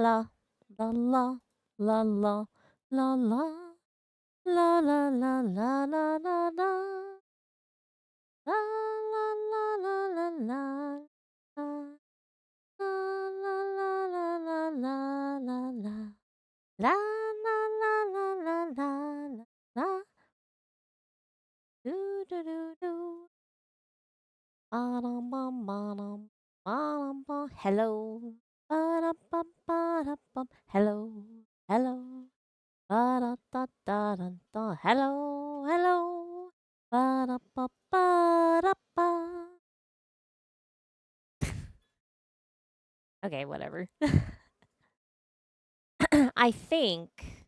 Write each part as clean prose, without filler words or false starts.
La la la la la la la la la la la la la la. La la la la la la la la la la la la la la. La la la la la la la la. Do do do do. Ba-dum bum ba-dum. Ba-dum bum. Hello. Ba-dum bum ba-dum bum. Hello. Hello. Ba-da-da-da-da-da. Hello. Hello. Ba-da-ba-ba-da-ba. Okay, whatever. I think.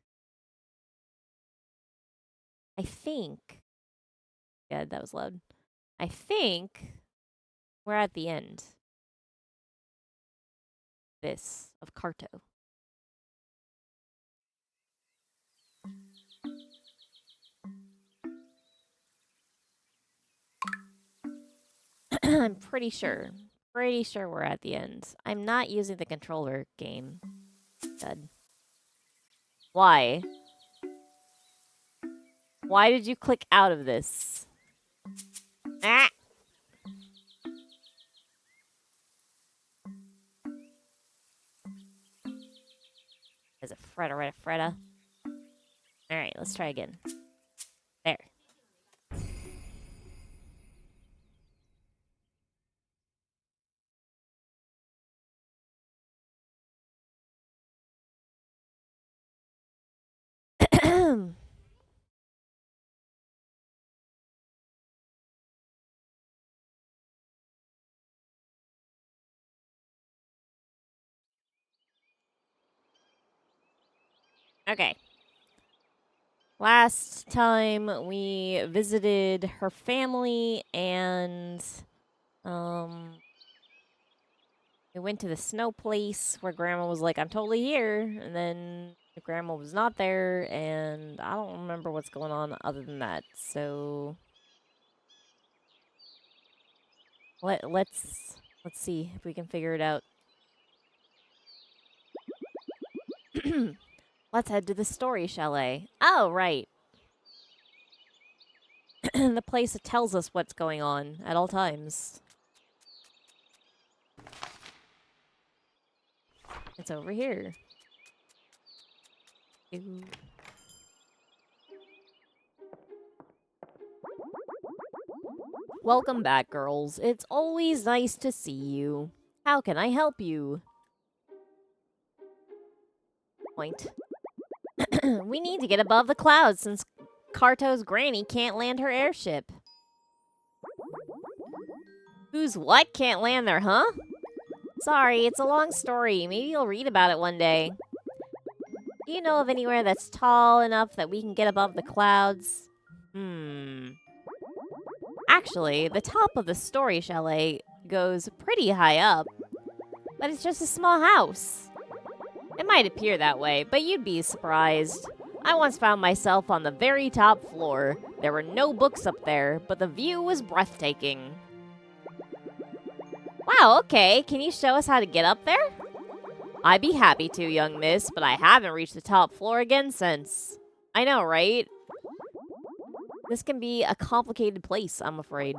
Yeah, that was loud. I think we're at the end. This of Carto. I'm pretty sure. Pretty sure we're at the end. I'm not using the controller game. Good. Why? Why did you click out of this? Ah! Is it Freda, Freda? Alright, let's try again. There. Okay. Last time we visited her family and we went to the snow place where grandma was like, I'm totally here, and then grandma was not there, and I don't remember what's going on other than that. So let's see if we can figure it out. Let's head to the story chalet. Oh, right. The place that tells us what's going on at all times. It's over here. Ooh. Welcome back, girls. It's always nice to see you. How can I help you? Point. We need to get above the clouds since Carto's granny can't land her airship. Who's what can't land there, huh? Sorry, it's a long story. Maybe you'll read about it one day. Do you know of anywhere that's tall enough that we can get above the clouds? Actually, the top of the story chalet goes pretty high up, but it's just a small house. It might appear that way, but you'd be surprised. I once found myself on the very top floor. There were no books up there, but the view was breathtaking. Wow, okay. Can you show us how to get up there? I'd be happy to, young miss, but I haven't reached the top floor again since. I know, right? This can be a complicated place, I'm afraid.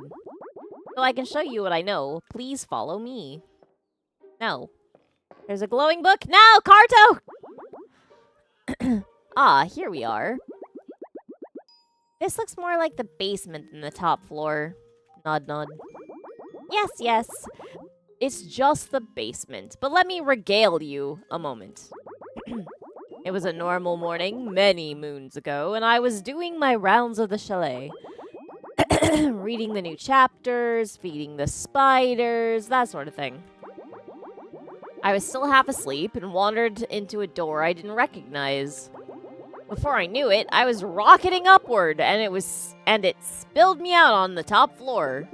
So I can show you what I know. Please follow me. No. There's a glowing book. No, Carto! Ah, here we are. This looks more like the basement than the top floor. Nod, nod. Yes, yes. It's just the basement. But let me regale you a moment. It was a normal morning many moons ago, and I was doing my rounds of the chalet. Reading the new chapters, feeding the spiders, that sort of thing. I was still half asleep and wandered into a door I didn't recognize. Before I knew it, I was rocketing upward, and it spilled me out on the top floor.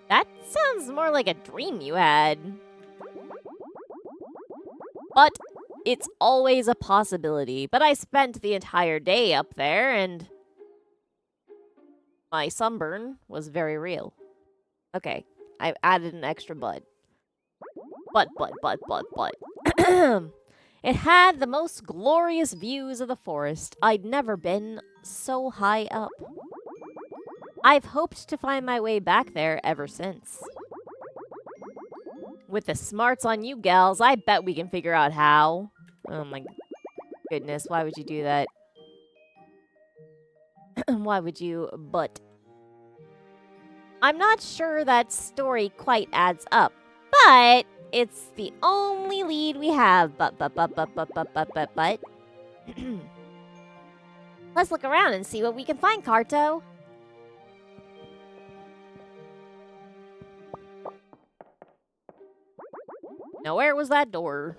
That sounds more like a dream you had. But it's always a possibility. But I spent the entire day up there, and my sunburn was very real. Okay, I've added an extra but. But. It had the most glorious views of the forest. I'd never been so high up. I've hoped to find my way back there ever since. With the smarts on you gals, I bet we can figure out how. Oh my goodness, why would you do that? Why would you? But I'm not sure that story quite adds up. But it's the only lead we have. But. Let's look around and see what we can find, Carto. Now, where was that door?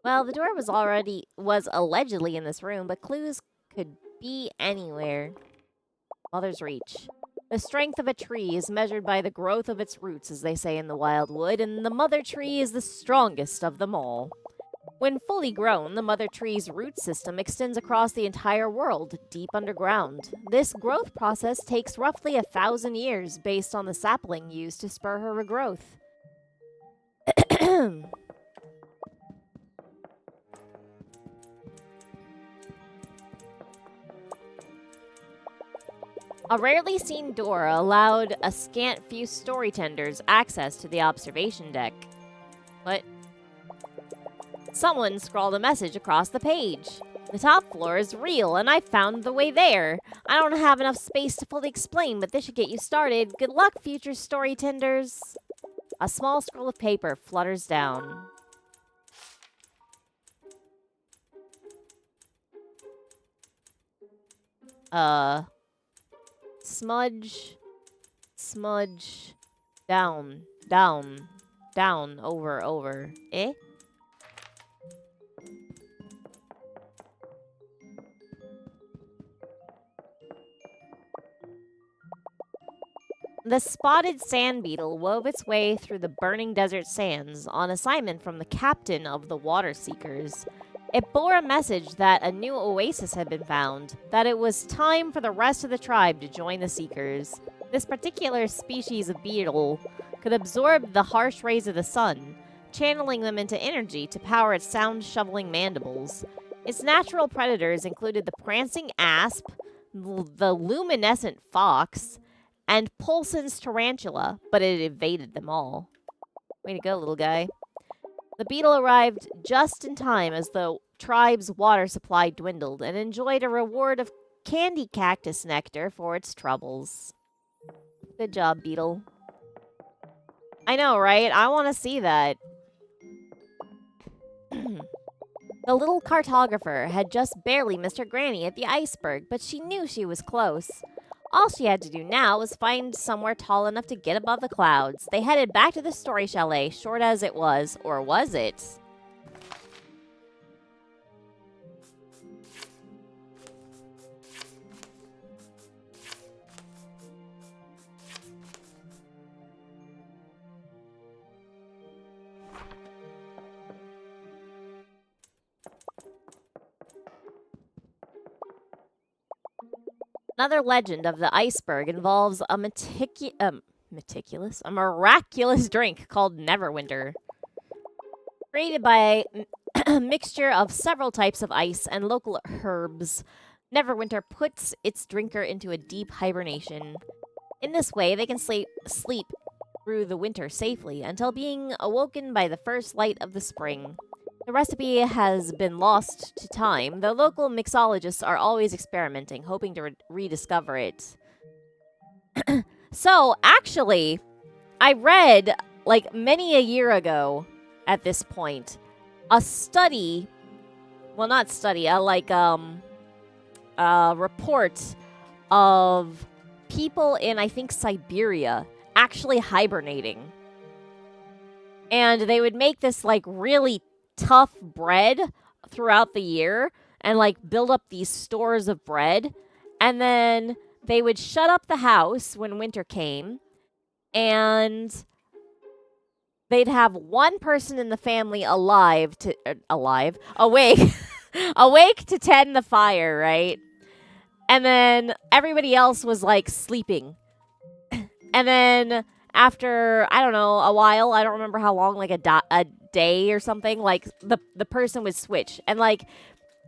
Well, the door was allegedly in this room, but clues could be anywhere. Mother's reach. The strength of a tree is measured by the growth of its roots, as they say in the wildwood, and the mother tree is the strongest of them all. When fully grown, the mother tree's root system extends across the entire world, deep underground. This growth process takes roughly 1,000 years based on the sapling used to spur her regrowth. A rarely seen door allowed a scant few storytenders access to the observation deck. What? Someone scrawled a message across the page. The top floor is real, and I found the way there. I don't have enough space to fully explain, but this should get you started. Good luck, future storytenders. A small scroll of paper flutters down. Smudge, down, over. Eh? The spotted sand beetle wove its way through the burning desert sands on assignment from the captain of the water seekers. It bore a message that a new oasis had been found, that it was time for the rest of the tribe to join the seekers. This particular species of beetle could absorb the harsh rays of the sun, channeling them into energy to power its sound-shoveling mandibles. Its natural predators included the prancing asp, the luminescent fox, and Poulsen's tarantula, but it evaded them all. Way to go, little guy. The beetle arrived just in time as the tribe's water supply dwindled and enjoyed a reward of candy cactus nectar for its troubles. Good job, beetle. I know, right? I want to see that. The little cartographer had just barely missed her granny at the iceberg, but she knew she was close. All she had to do now was find somewhere tall enough to get above the clouds. They headed back to the story chalet, short as it was, or was it? Another legend of the iceberg involves a miraculous drink called Neverwinter. Created by a mixture of several types of ice and local herbs, Neverwinter puts its drinker into a deep hibernation. In this way, they can sleep through the winter safely until being awoken by the first light of the spring. The recipe has been lost to time, though local mixologists are always experimenting, hoping to rediscover it. So, actually, I read, like, many a year ago at this point, a study, well, not study, a report of people in, I think, Siberia actually hibernating. And they would make this, like, really tough bread throughout the year and like build up these stores of bread, and then they would shut up the house when winter came, and they'd have one person in the family awake awake to tend the fire, right? And then everybody else was like sleeping. And then after, I don't know, a while, I don't remember how long, like a day or something, like the person would switch. And like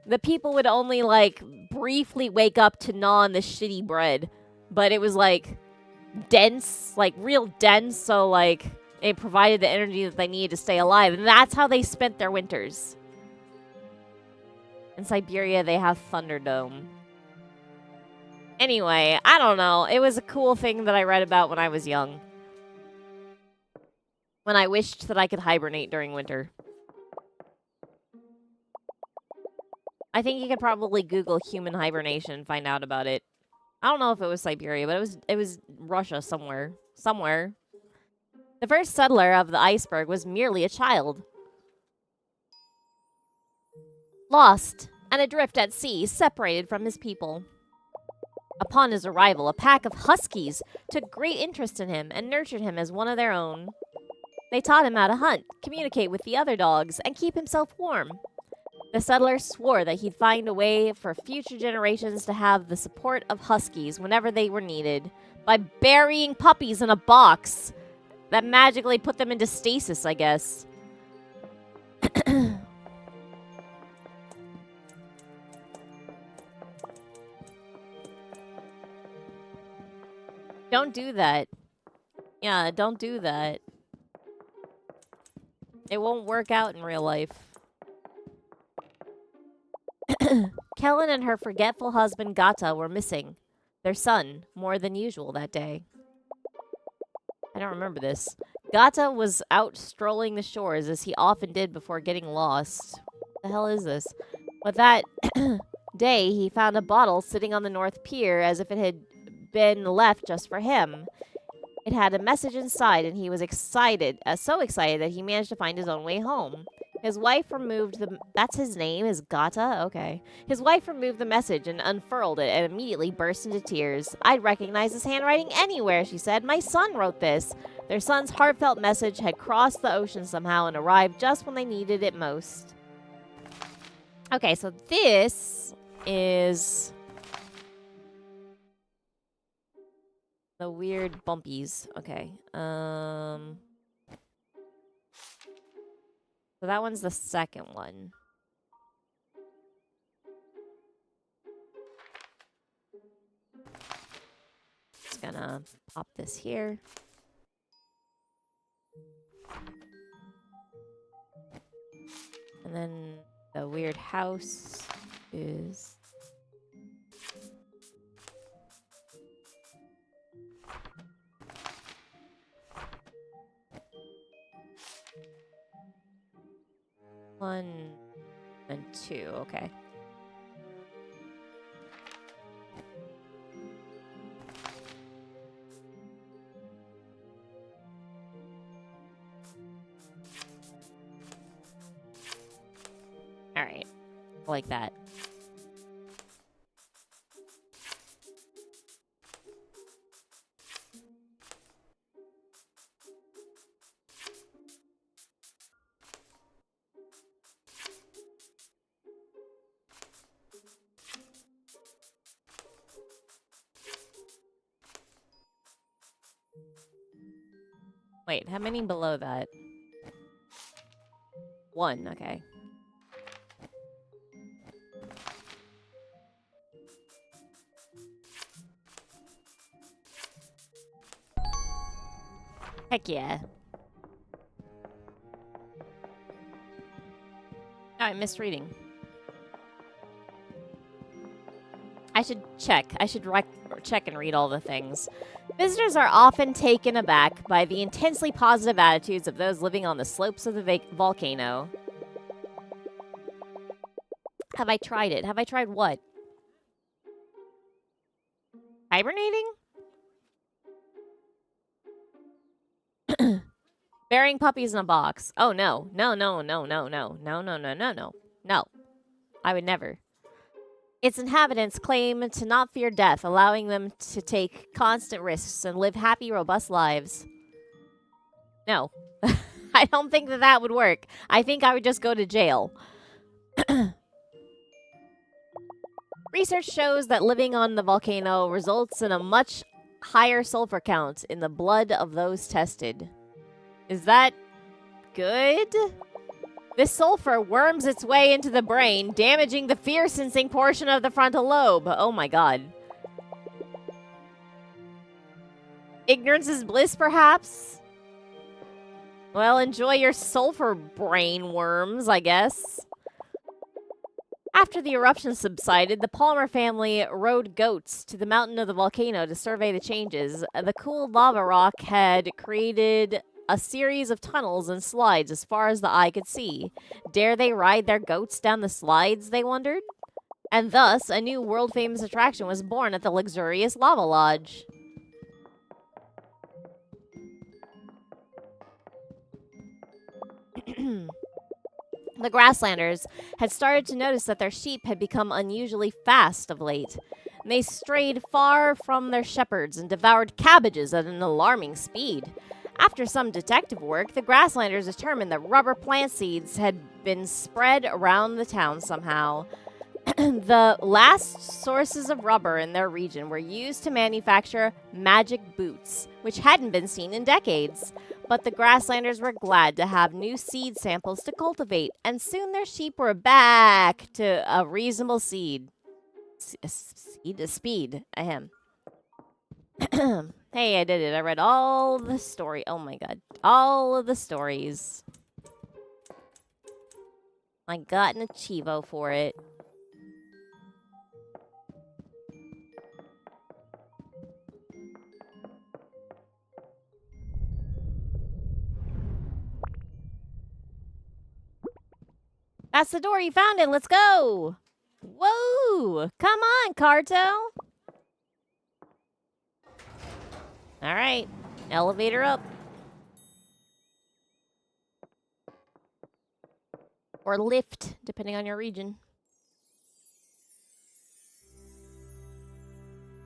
the people would only like briefly wake up to gnaw on the shitty bread. But it was like dense, like real dense, so like it provided the energy that they needed to stay alive. And that's how they spent their winters. In Siberia, they have Thunderdome. Anyway, I don't know. It was a cool thing that I read about when I was young. When I wished that I could hibernate during winter. I think you could probably Google human hibernation and find out about it. I don't know if it was Siberia, but it was Russia somewhere. Somewhere. The first settler of the iceberg was merely a child. Lost and adrift at sea, separated from his people. Upon his arrival, a pack of huskies took great interest in him and nurtured him as one of their own. They taught him how to hunt, communicate with the other dogs, and keep himself warm. The settler swore that he'd find a way for future generations to have the support of huskies whenever they were needed, by burying puppies in a box that magically put them into stasis, I guess. Don't do that. Yeah, don't do that. It won't work out in real life. Kellen and her forgetful husband Gata were missing. Their son, more than usual that day. I don't remember this. Gata was out strolling the shores as he often did before getting lost. What the hell is this? But that day, he found a bottle sitting on the North Pier as if it had been left just for him. It had a message inside, and he was excited, so excited that he managed to find his own way home. His wife removed the... That's his name, is Gata? Okay. His wife removed the message and unfurled it and immediately burst into tears. I'd recognize this handwriting anywhere, she said. My son wrote this. Their son's heartfelt message had crossed the ocean somehow and arrived just when they needed it most. Okay, so this is... the weird bumpies. Okay. So that one's the second one. Just gonna pop this here. And then the weird house is... one and two, okay. All right, like that. Wait, how many below that? One, okay. Heck yeah. Oh, I missed reading. I should check. I should check and read all the things. Visitors are often taken aback by the intensely positive attitudes of those living on the slopes of the volcano. Have I tried it? Have I tried what? Hibernating? Burying puppies in a box. Oh, no. No, no, no, no, no. No, no, no, no, no. No. I would never. Its inhabitants claim to not fear death, allowing them to take constant risks and live happy, robust lives. No. I don't think that that would work. I think I would just go to jail. Research shows that living on the volcano results in a much higher sulfur count in the blood of those tested. Is that good? This sulfur worms its way into the brain, damaging the fear-sensing portion of the frontal lobe. Oh my god. Ignorance is bliss, perhaps? Well, enjoy your sulfur brain worms, I guess. After the eruption subsided, the Palmer family rode goats to the mountain of the volcano to survey the changes. The cooled lava rock had created a series of tunnels and slides as far as the eye could see. Dare they ride their goats down the slides, they wondered? And thus, a new world-famous attraction was born at the luxurious Lava Lodge. The Grasslanders had started to notice that their sheep had become unusually fast of late. They strayed far from their shepherds and devoured cabbages at an alarming speed. After some detective work, the Grasslanders determined that rubber plant seeds had been spread around the town somehow. The last sources of rubber in their region were used to manufacture magic boots, which hadn't been seen in decades. But the Grasslanders were glad to have new seed samples to cultivate, and soon their sheep were back to a reasonable speed. Ahem. Hey, I did it. I read all the story. Oh my god. All of the stories. I got an Achievo for it. That's the door. You found it. Let's go. Whoa. Come on, Carto. All right. Elevator up. Or lift, depending on your region.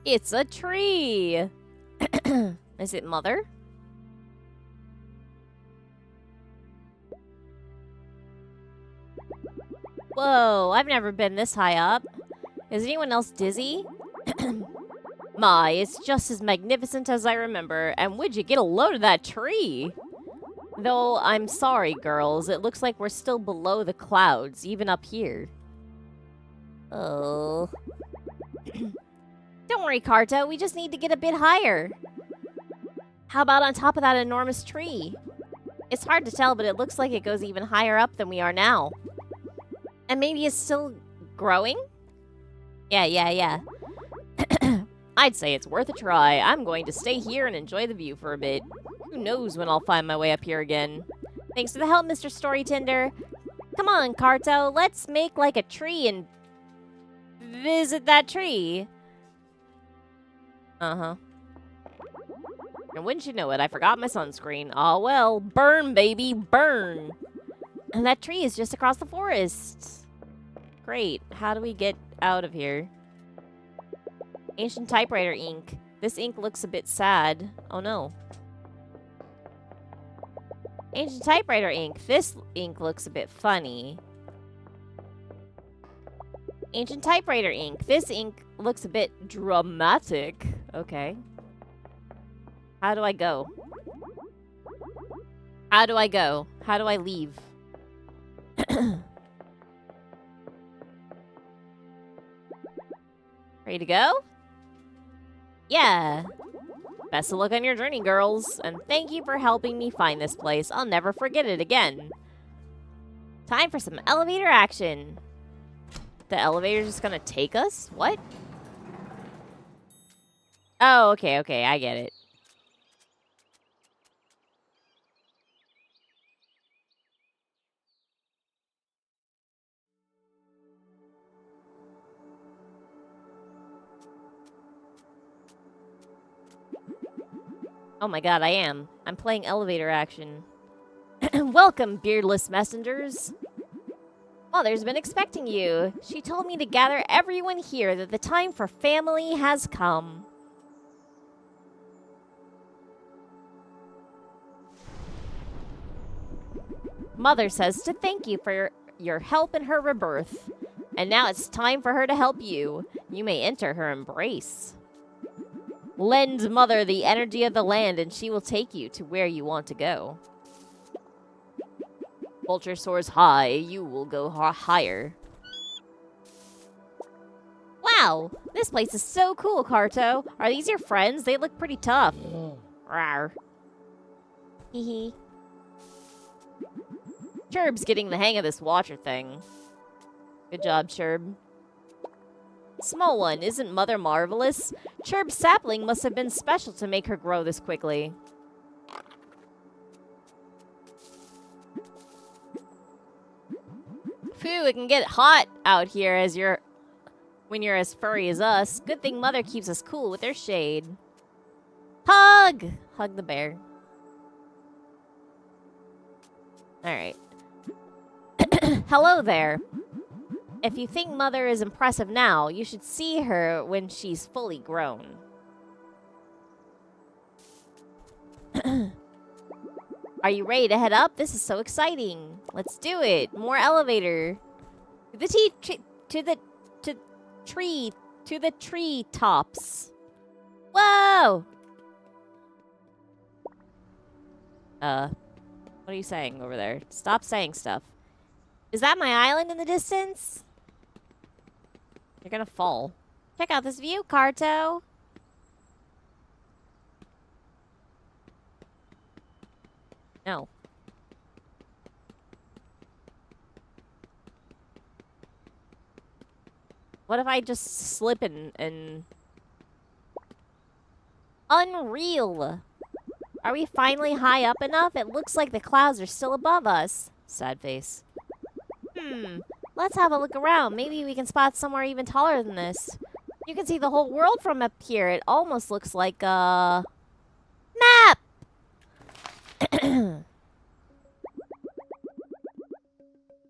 It's a tree. Is it Mother? Whoa, I've never been this high up. Is anyone else dizzy? My, it's just as magnificent as I remember. And would you get a load of that tree? Though, I'm sorry, girls. It looks like we're still below the clouds, even up here. Oh. Don't worry, Carto. We just need to get a bit higher. How about on top of that enormous tree? It's hard to tell, but it looks like it goes even higher up than we are now. And maybe it's still growing? Yeah. I'd say it's worth a try. I'm going to stay here and enjoy the view for a bit. Who knows when I'll find my way up here again. Thanks for the help, Mr. Storytender. Come on, Carto. Let's make like a tree and visit that tree. Uh-huh. And wouldn't you know it, I forgot my sunscreen. Oh well, burn, baby, burn. And that tree is just across the forest. Great. How do we get out of here? Ancient typewriter ink. This ink looks a bit sad. Oh no. Ancient typewriter ink. This ink looks a bit funny. Ancient typewriter ink. This ink looks a bit dramatic. Okay. How do I go? How do I go? How do I leave? Ready to go? Yeah. Best of luck on your journey, girls. And thank you for helping me find this place. I'll never forget it again. Time for some elevator action. The elevator's just gonna take us? What? Oh, okay, I get it. Oh my god, I am. I'm playing elevator action. Welcome, beardless messengers. Mother's been expecting you. She told me to gather everyone here that the time for family has come. Mother says to thank you for your help in her rebirth. And now it's time for her to help you. You may enter her embrace. Lend Mother the energy of the land, and she will take you to where you want to go. Vulture soars high, you will go higher. Wow, this place is so cool, Carto. Are these your friends? They look pretty tough. Rawr. Hee. Cherb's getting the hang of this watcher thing. Good job, Cherb. Small one, isn't Mother marvelous? Cherb's sapling must have been special to make her grow this quickly. Phew, it can get hot out here when you're as furry as us. Good thing Mother keeps us cool with her shade. Hug! Hug the bear. Alright. Hello there. If you think Mother is impressive now, you should see her when she's fully grown. Are you ready to head up? This is so exciting. Let's do it. More elevator. To the tree tops. Whoa! What are you saying over there? Stop saying stuff. Is that my island in the distance? You're gonna fall. Check out this view, Carto. No. What if I just slip and... Unreal! Are we finally high up enough? It looks like the clouds are still above us. Sad face. Let's have a look around. Maybe we can spot somewhere even taller than this. You can see the whole world from up here. It almost looks like a... map!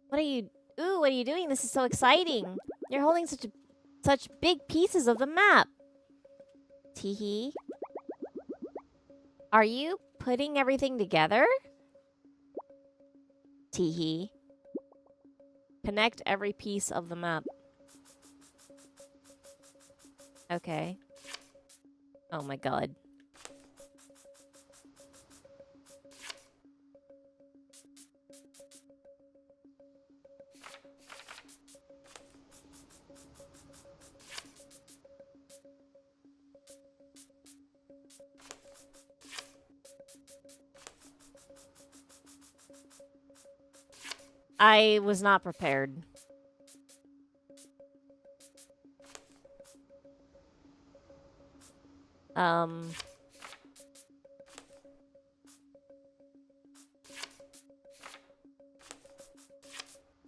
What are you... Ooh, what are you doing? This is so exciting. You're holding such big pieces of the map. Teehee. Are you putting everything together? Teehee. Connect every piece of the map. Okay. Oh my god. I was not prepared.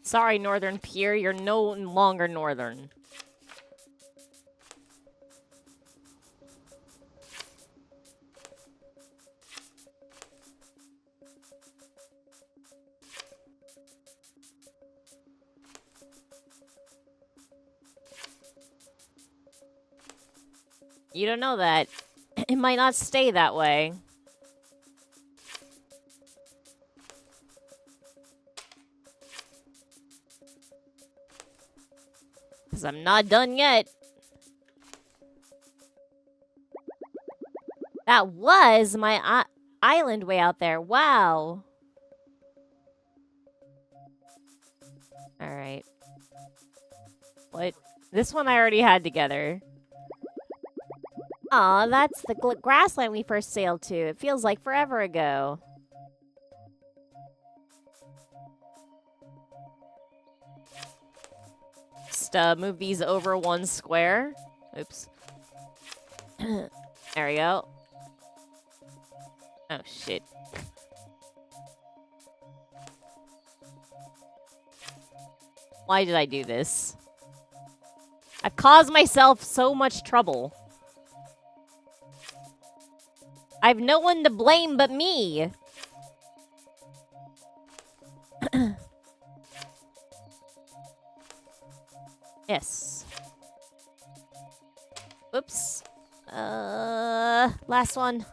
Sorry, Northern Pier, you're no longer Northern. You don't know that. It might not stay that way. Because I'm not done yet. That was my island way out there. Wow. Alright. What? This one I already had together. Aw, that's the grassland we first sailed to. It feels like forever ago. Just move these over one square. Oops. There we go. Oh, shit. Why did I do this? I've caused myself so much trouble. I've no one to blame but me. Yes. Oops. Last one.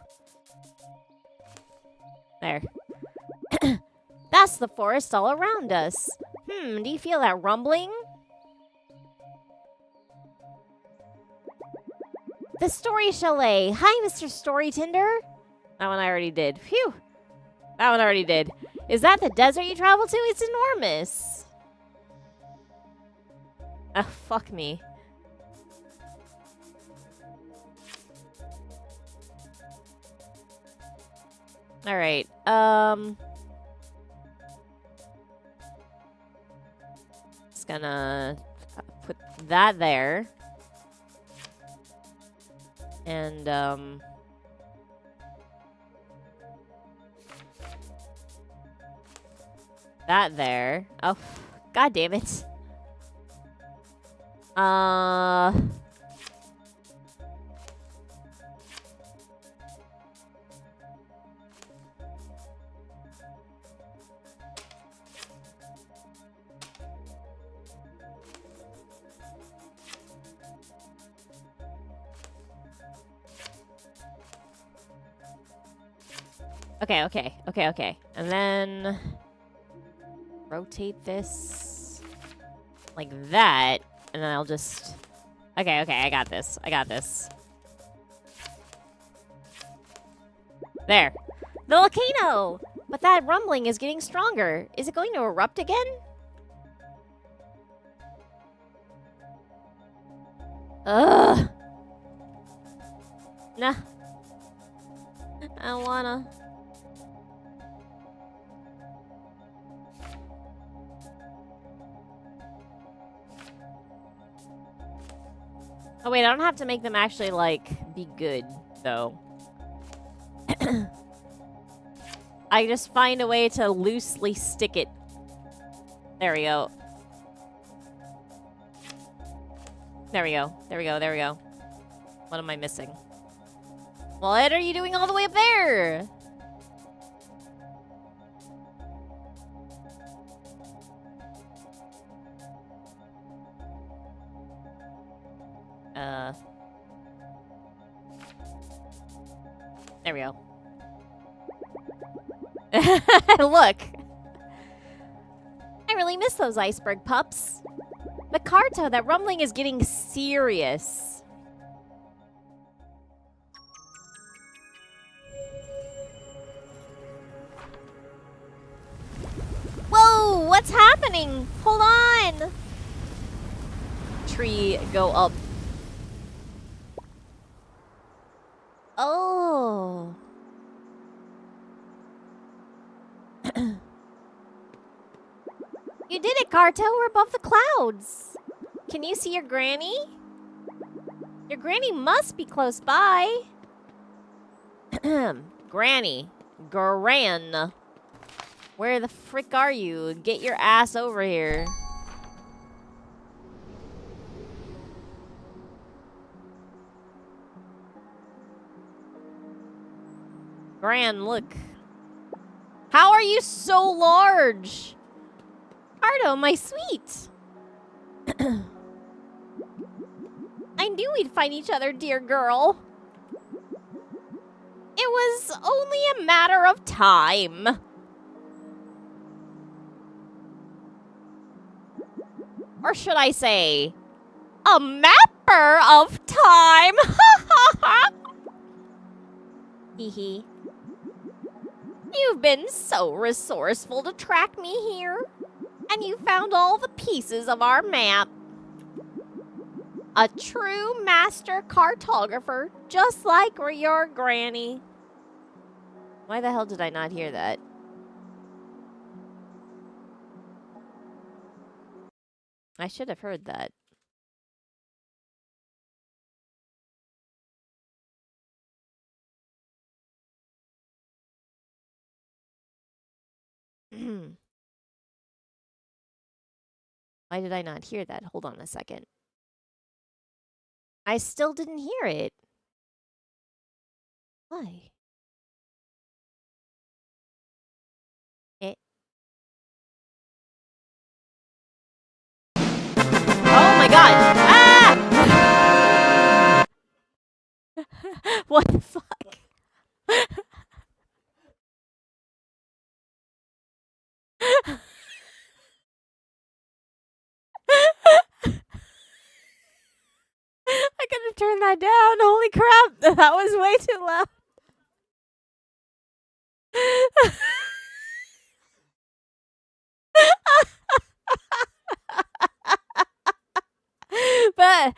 There. That's the forest all around us. Do you feel that rumbling? The Story Chalet. Hi, Mr. Story Tinder. That one I already did. Phew. That one I already did. Is that the desert you travel to? It's enormous. Oh, fuck me. All right. Just gonna put that there. And, that there. Oh, god damn it. Okay. And then rotate this like that, and then I'll just... Okay, I got this. There. The volcano! But that rumbling is getting stronger. Is it going to erupt again? Ugh. Nah. I don't wanna. Oh wait, I don't have to make them actually, like, be good, though. I just find a way to loosely stick it. There we go. There we go. What am I missing? What are you doing all the way up there? There we go. Look. I really miss those iceberg pups. But Carto, that rumbling is getting serious. Whoa, what's happening? Hold on. Tree, go up. Oh. You did it, Carto. We're above the clouds. Can you see your granny? Your granny must be close by. Granny. Gran. Where the frick are you? Get your ass over here. Gran, look. How are you so large? Carto, my sweet. I knew we'd find each other, dear girl. It was only a matter of time. Or should I say, a mapper of time? Hee hee. You've been so resourceful to track me here. And you found all the pieces of our map. A true master cartographer, just like your granny. Why the hell did I not hear that? I should have heard that. Why did I not hear that? Hold on a second. I still didn't hear it. Why? Oh my god! Ah! What the fuck? I could have turned that upside down. Holy crap. That was way too loud. But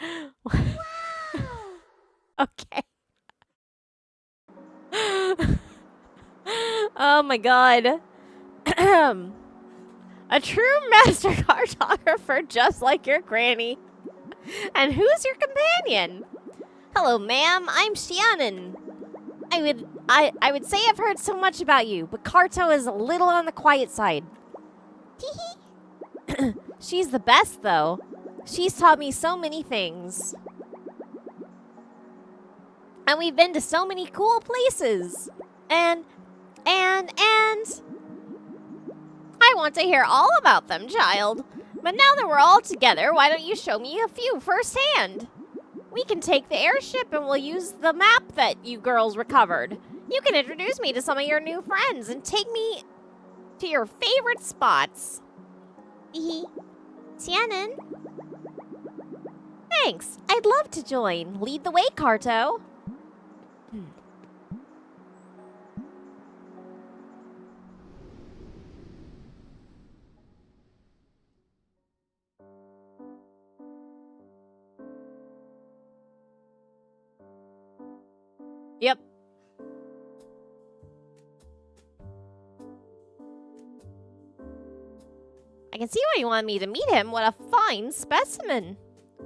okay. Oh my god. A true master cartographer just like your granny. And who's your companion? Hello, ma'am. I'm Shannon. I would say I've heard so much about you, but Carto is a little on the quiet side. She's the best, though. She's taught me so many things. And we've been to so many cool places. And I want to hear all about them, child. But now that we're all together, why don't you show me a few firsthand? We can take the airship and we'll use the map that you girls recovered. You can introduce me to some of your new friends and take me to your favorite spots. Shannon? Thanks. I'd love to join. Lead the way, Carto. Yep. I can see why you want me to meet him. What a fine specimen.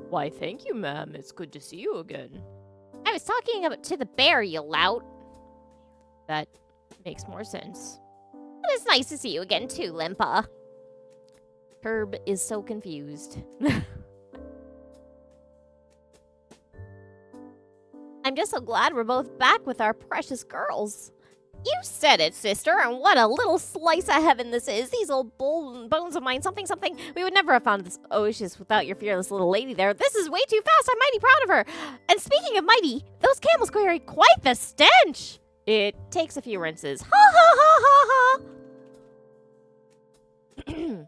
Why, thank you, ma'am. It's good to see you again. I was talking to the bear, you lout. That makes more sense. But it's nice to see you again, too, Limpa. Herb is so confused. I'm just so glad we're both back with our precious girls. You said it, sister, and what a little slice of heaven this is. These old bones of mine, something. We would never have found this oasis without your fearless little lady there. This is way too fast. I'm mighty proud of her. And speaking of mighty, those camels carry quite the stench. It takes a few rinses. Ha ha ha ha ha.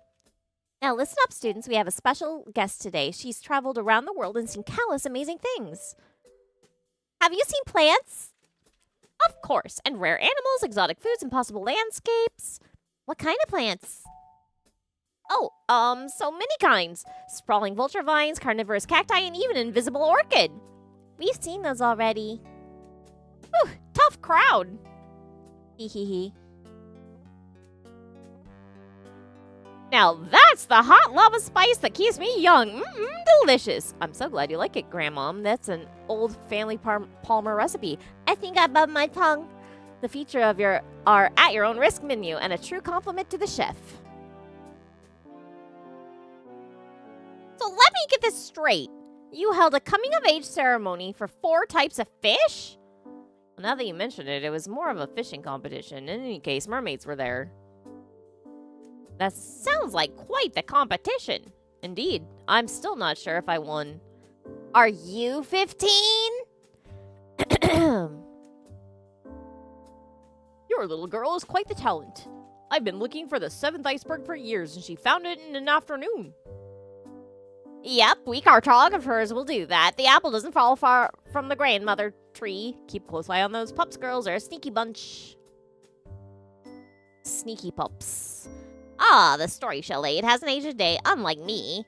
Now listen up, students. We have a special guest today. She's traveled around the world and seen countless amazing things. Have you seen plants? Of course, and rare animals, exotic foods, impossible landscapes. What kind of plants? Oh, so many kinds. Sprawling vulture vines, carnivorous cacti, and even an invisible orchid. We've seen those already. Whew, tough crowd. Hee hee hee. Now that's the hot lava spice that keeps me young. Delicious. I'm so glad you like it, Grandmom. That's an old family Palmer recipe. I think I bumped my tongue. The feature of our at your own risk menu and a true compliment to the chef. So let me get this straight. You held a coming of age ceremony for 4 types of fish? Well, now that you mention it, it was more of a fishing competition. In any case, mermaids were there. That sounds like quite the competition. Indeed, I'm still not sure if I won. Are you 15? Your little girl is quite the talent. I've been looking for the 7th iceberg for years, and she found it in an afternoon. Yep, we cartographers will do that. The apple doesn't fall far from the grandmother tree. Keep a close eye on those pups, girls. They're a sneaky bunch. Sneaky pups. Ah, the story shall lay. It hasn't aged a day, unlike me.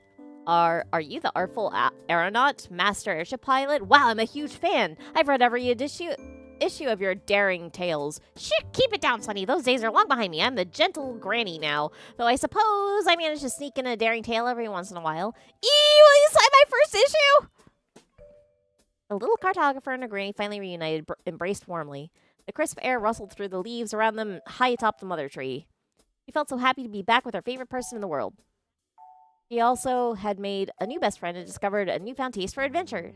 Are you the artful aeronaut, master airship pilot? Wow, I'm a huge fan. I've read every issue of your daring tales. Shit, keep it down, Sonny. Those days are long behind me. I'm the gentle granny now. Though I suppose I manage to sneak in a daring tale every once in a while. Will you sign my first issue? A little cartographer and a granny finally reunited, embraced warmly. The crisp air rustled through the leaves around them high atop the mother tree. She felt so happy to be back with her favorite person in the world. She also had made a new best friend and discovered a newfound taste for adventure.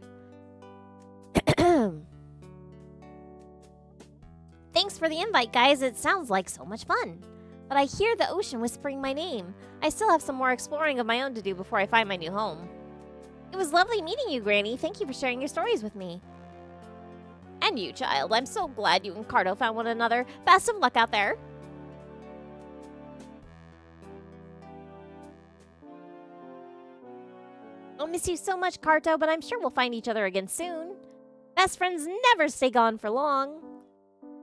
Thanks for the invite, guys. It sounds like so much fun. But I hear the ocean whispering my name. I still have some more exploring of my own to do before I find my new home. It was lovely meeting you, Granny. Thank you for sharing your stories with me. And you, child. I'm so glad you and Carto found one another. Best of luck out there. I'll miss you so much, Carto, but I'm sure we'll find each other again soon. Best friends never stay gone for long.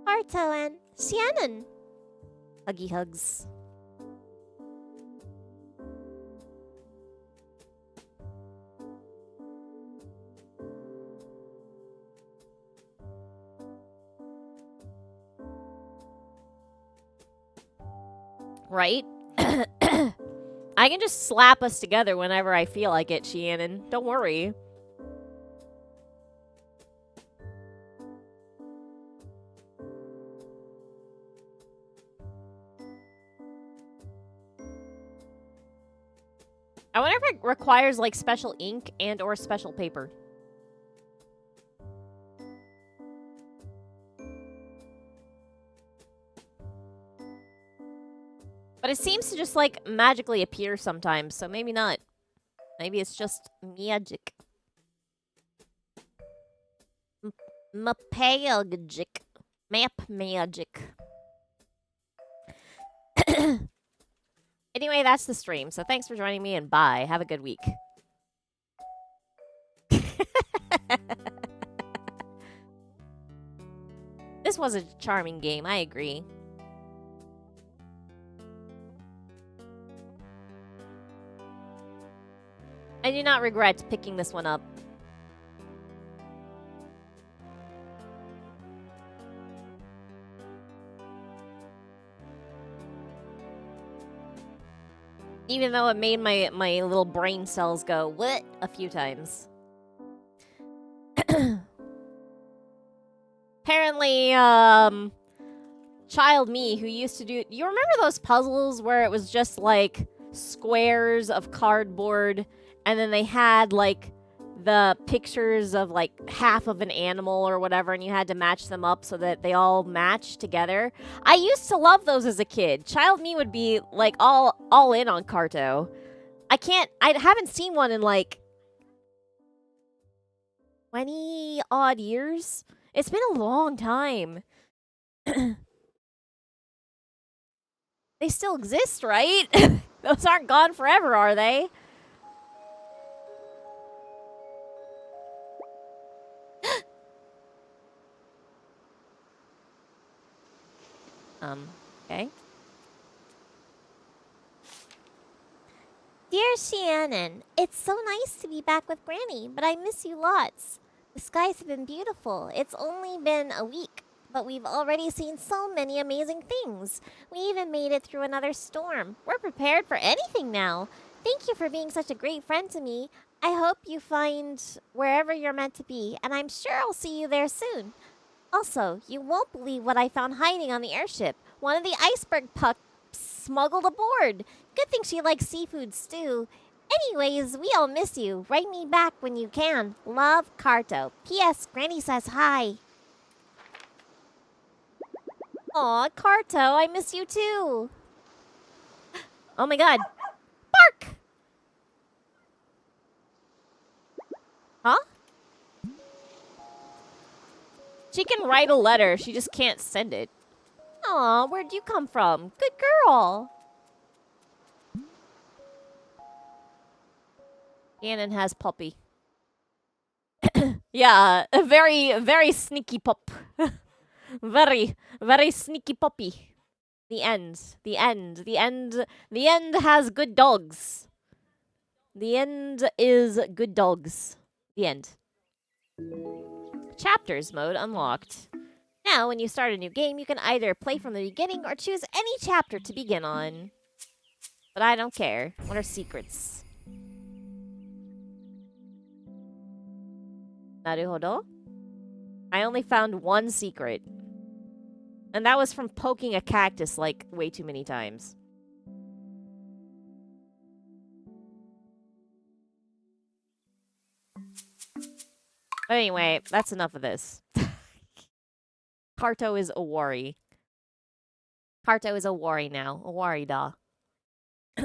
Carto and Shannon. Huggy hugs. Right? I can just slap us together whenever I feel like it, Shannon. Don't worry. I wonder if it requires, like, special ink and or special paper. But it seems to just, like, magically appear sometimes, so maybe not. Maybe it's just magic. Magic. Map magic. Anyway, that's the stream, so thanks for joining me, and bye. Have a good week. This was a charming game, I agree. I do not regret picking this one up. Even though it made my little brain cells go, what? A few times. Apparently, child me who used to do... You remember those puzzles where it was just, like, squares of cardboard, and then they had, like, the pictures of, like, half of an animal or whatever, and you had to match them up so that they all match together? I used to love those as a kid. Child me would be, like, all in on Carto. I haven't seen one in, like, 20-odd years. It's been a long time. They still exist, right? Those aren't gone forever, are they? Okay. Dear Shannon, it's so nice to be back with Granny, but I miss you lots. The skies have been beautiful. It's only been a week, but we've already seen so many amazing things. We even made it through another storm. We're prepared for anything now. Thank you for being such a great friend to me. I hope you find wherever you're meant to be, and I'm sure I'll see you there soon. Also, you won't believe what I found hiding on the airship. One of the iceberg pups smuggled aboard. Good thing she likes seafood stew. Anyways, we all miss you. Write me back when you can. Love, Carto. P.S. Granny says hi. Aw, Carto, I miss you too. Oh my god. Bark! Huh? She can write a letter, she just can't send it. Aw, where'd you come from? Good girl. Gannon has puppy. Yeah, a very, very sneaky pup. Very, very sneaky puppy. The end. The end. The end. The end has good dogs. The end is good dogs. The end. Chapters mode unlocked. Now, when you start a new game, you can either play from the beginning or choose any chapter to begin on. But I don't care. What are secrets? Naruhodo? I only found one secret. And that was from poking a cactus, like, way too many times. But anyway, that's enough of this. Carto is a worry. Carto is a worry now. A worry da.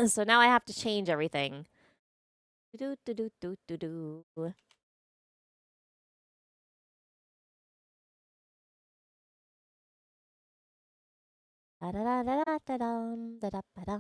So now I have to change everything. Do do do do do do. Da da da da da da da da da.